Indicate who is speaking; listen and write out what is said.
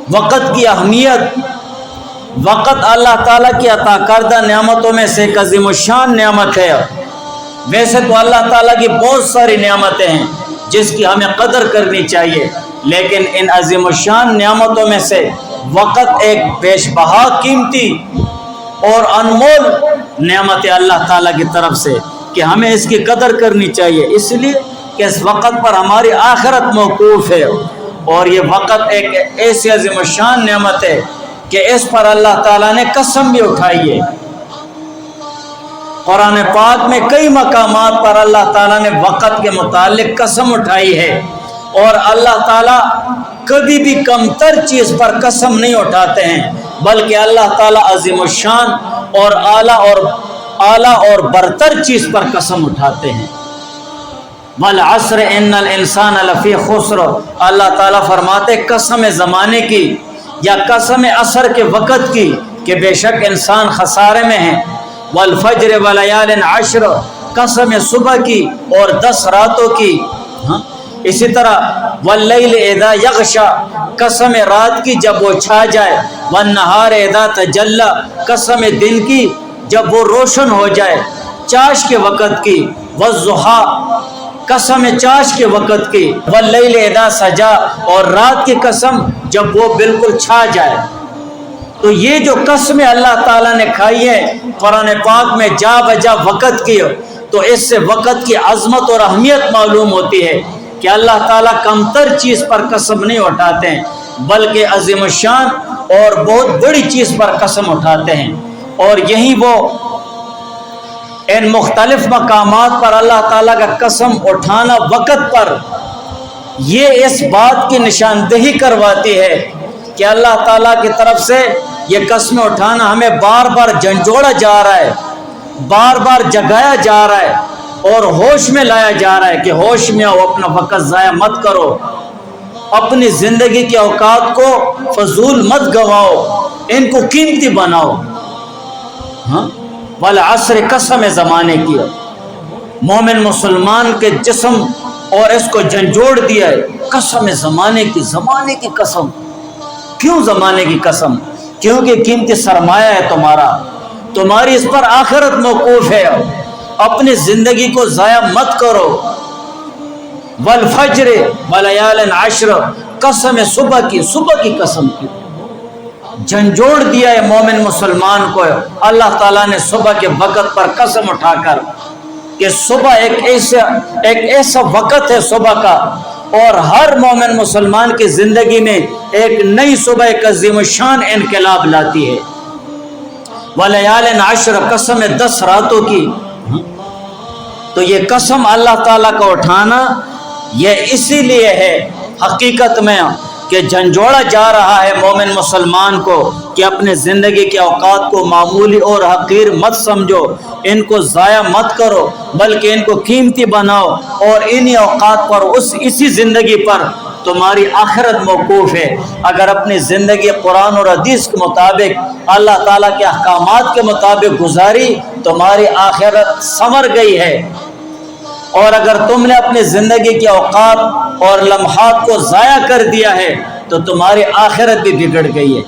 Speaker 1: وقت کی اہمیت، وقت اللہ تعالیٰ کی عطا کردہ نعمتوں میں سے ایک عظیم الشان نعمت ہے۔ ویسے تو اللہ تعالیٰ کی بہت ساری نعمتیں ہیں جس کی ہمیں قدر کرنی چاہیے، لیکن ان عظیم الشان نعمتوں میں سے وقت ایک بیش بہا قیمتی اور انمول نعمت ہے اللہ تعالیٰ کی طرف سے کہ ہمیں اس کی قدر کرنی چاہیے، اس لیے کہ اس وقت پر ہماری آخرت موقوف ہے۔ اور یہ وقت ایک ایسی عظیم الشان نعمت ہے کہ اس پر اللہ تعالیٰ نے قسم بھی اٹھائی ہے۔ قرآن پاک میں کئی مقامات پر اللہ تعالیٰ نے وقت کے متعلق قسم اٹھائی ہے، اور اللہ تعالیٰ کبھی بھی کمتر چیز پر قسم نہیں اٹھاتے ہیں، بلکہ اللہ تعالیٰ عظیم الشان اور اعلیٰ اور برتر چیز پر قسم اٹھاتے ہیں۔ والعصر ان الانسان لفی خسر، اللہ تعالیٰ فرماتے قسم زمانے کی یا قسم عصر کے وقت کی کہ بے شک انسان خسارے میں ہے۔ والفجر ولیال عشر، قسم صبح کی اور 10 راتوں کی۔ اسی طرح واللیل اذا یغشا، قسم رات کی جب وہ چھا جائے۔ والنہار اذا تجلی، قسم دن کی جب وہ روشن ہو جائے، چاش کے وقت کی۔ والضحیٰ، قسم چاش کے وقت کی۔ واللیل اذا سجا، اور رات کی قسم جب وہ بالکل چھا جائے۔ تو یہ جو قسمیں اللہ تعالیٰ نے کھائی ہے قرآن پاک میں جا بجا وقت کی، تو اس سے وقت کی عظمت اور اہمیت معلوم ہوتی ہے کہ اللہ تعالیٰ کمتر چیز پر قسم نہیں اٹھاتے ہیں، بلکہ عظیم الشان اور بہت بڑی چیز پر قسم اٹھاتے ہیں۔ اور یہی وہ ان مختلف مقامات پر اللہ تعالیٰ کا قسم اٹھانا وقت پر یہ اس بات کی نشاندہی کرواتی ہے کہ اللہ تعالیٰ کی طرف سے یہ قسم اٹھانا ہمیں بار بار جھنجھوڑا جا رہا ہے، بار بار جگایا جا رہا ہے اور ہوش میں لایا جا رہا ہے کہ ہوش میں آؤ، اپنا وقت ضائع مت کرو، اپنی زندگی کے اوقات کو فضول مت گواؤ، ان کو قیمتی بناؤ۔ والعصر، قسم زمانے کی، مومن مسلمان کے جسم اور اس کو جھنجھوڑ دیا ہے۔ قسم زمانے کی، زمانے کی قسم۔ کیوں زمانے کی قسم؟ کیونکہ قیمتی سرمایہ ہے تمہارا، تمہاری اس پر آخرت موقوف ہے، اپنی زندگی کو ضائع مت کرو۔ والفجر ولیال عشر، قسم صبح کی، صبح کی قسم کی۔ جھنجھوڑ دیا ہے مومن مسلمان کو اللہ تعالیٰ نے صبح کے وقت پر قسم اٹھا کر کہ صبح ایک ایسا وقت ہے صبح کا، اور ہر مومن مسلمان کی زندگی میں ایک نئی صبح ایک عظیم الشان انقلاب لاتی ہے۔ ولیال عشر، قسم 10 راتوں کی۔ تو یہ قسم اللہ تعالیٰ کا اٹھانا یہ اسی لیے ہے حقیقت میں کہ جھنجھوڑا جا رہا ہے مومن مسلمان کو کہ اپنے زندگی کے اوقات کو معمولی اور حقیر مت سمجھو، ان کو ضائع مت کرو، بلکہ ان کو قیمتی بناؤ، اور انہی اوقات پر اسی زندگی پر تمہاری آخرت موقوف ہے۔ اگر اپنی زندگی قرآن اور حدیث کے مطابق اللہ تعالیٰ کے احکامات کے مطابق گزاری، تمہاری آخرت سنور گئی ہے، اور اگر تم نے اپنی زندگی کے اوقات اور لمحات کو ضائع کر دیا ہے تو تمہاری آخرت بھی بگڑ گئی ہے۔